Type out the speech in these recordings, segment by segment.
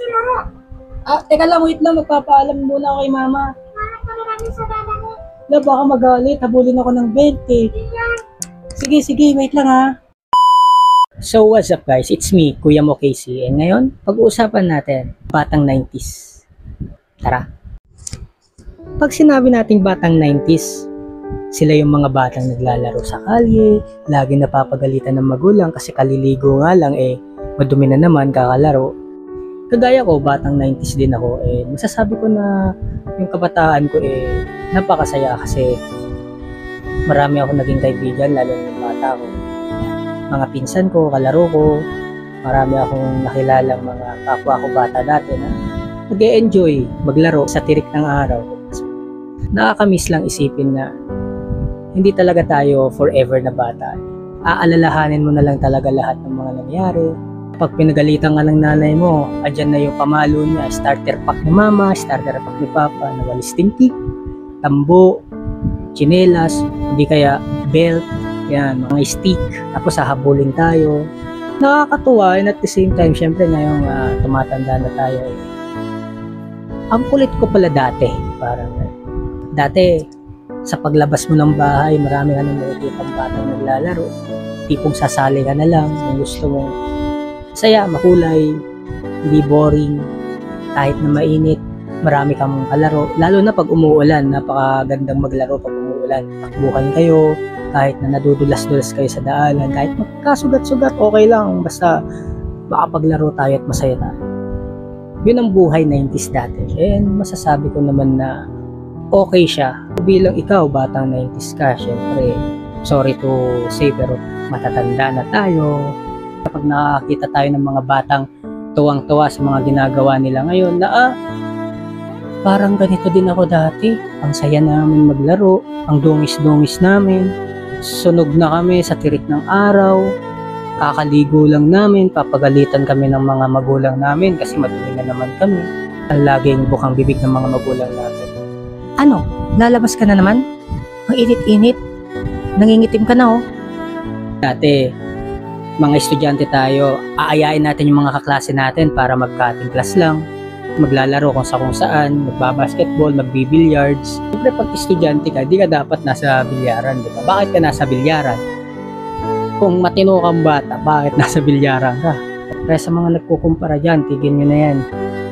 laro. Teka lang, wait lang. Magpapaalam muna ako kay mama. Iwanan kami namin sa dada mo. Baka magalit. Habulin ako ng 20. Hindi yan. Sige, wait lang ha. So what's up guys, it's me, Kuya Mo Casey. And ngayon, pag-uusapan natin, batang 90s. Tara. Pag sinabi nating batang 90s, sila yung mga batang naglalaro sa kalye, lagi napapagalitan ng magulang kasi kaliligo nga lang madumi na naman kakalaro. Kagaya ko, batang 90s din ako, masasabi ko na yung kabataan ko napakasaya kasi marami ako naging kaibigan, lalo na yung bata ko. Mga pinsan ko, kalaro ko, marami akong nakilalang mga kapwa ko bata dati na nag-e-enjoy maglaro sa tirik ng araw. Nakakamiss lang isipin na hindi talaga tayo forever na bata. Aalalahanin mo na lang talaga lahat ng mga nangyari. Pag pinagalitan ka ng nanay mo, andyan na yung pamalo niya, starter pack ni mama, starter pack ni papa, na walis tingtik, tambo, tsinelas, hindi kaya belt, yan, mga stick, tapos hahabulin tayo. Nakakatuwa and at the same time, syempre ngayong tumatanda na tayo. Ang kulit ko pala dati, parang dati sa paglabas mo ng bahay, marami ka nang nakikitang batang naglalaro. Tipong sasali ka na lang kung gusto mo. Saya, makulay, hindi boring, kahit na mainit, marami kang kalaro. Lalo na pag umuulan, napakagandang maglaro pag umuulan. Takbuhan kayo, kahit na nadudulas-dulas kayo sa daanan, kahit magkasugat-sugat, okay lang. Basta makapaglaro tayo at masaya tayo. Yun ang buhay 90s dati. And masasabi ko naman na okay siya. Bilang ikaw, batang 90s ka, syempre, sorry to say, pero matatanda na tayo. Kapag nakakita tayo ng mga batang tuwang-tuwa sa mga ginagawa nila ngayon, na parang ganito din ako dati. Ang saya namin maglaro, ang dungis-dungis namin. Sunog na kami sa tirik ng araw. Kakaligo lang namin, papagalitan kami ng mga magulang namin kasi madumi na naman kami. Ang laging bukang bibig ng mga magulang namin. Ano? Lalabas ka na naman? Ang init-init. Nangingitim ka na oh. Dati, mga estudyante tayo, aayain natin yung mga kaklase natin para mag-cutting class lang. Maglalaro kung saan, magbabasketball, magbibilliards. Siyempre pag estudyante ka, di ka dapat nasa bilyaran, di ba? Bakit ka nasa bilyaran? Kung matino kang bata, bakit nasa bilyaran ka? Kaya sa mga nagkukumpara dyan, tigil nyo na yan.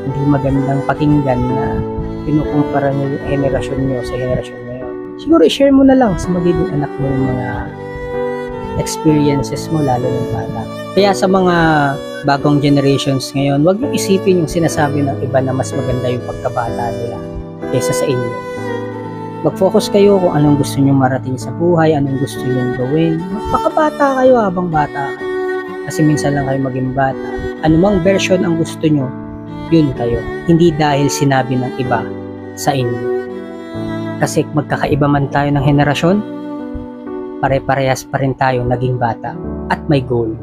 Hindi magandang pakinggan na pinukumpara nyo yung henerasyon nyo sa henerasyon ngayon. Siguro i-share mo na lang sa magiging anak mo yung mga experiences mo, lalo ng bata. Kaya sa mga bagong generations ngayon, huwag nyo isipin yung sinasabi ng iba na mas maganda yung pagkabata nila kaysa sa inyo. Mag-focus kayo kung anong gusto nyo marating sa buhay, anong gusto nyo gawin. Magpakabata kayo habang bata kayo. Kasi minsan lang kayo maging bata. Anumang version ang gusto nyo, yun kayo. Hindi dahil sinabi ng iba sa inyo. Kasi magkakaiba man tayo ng henerasyon, pare-parehas pa rin tayo naging bata at may goal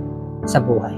sa buhay.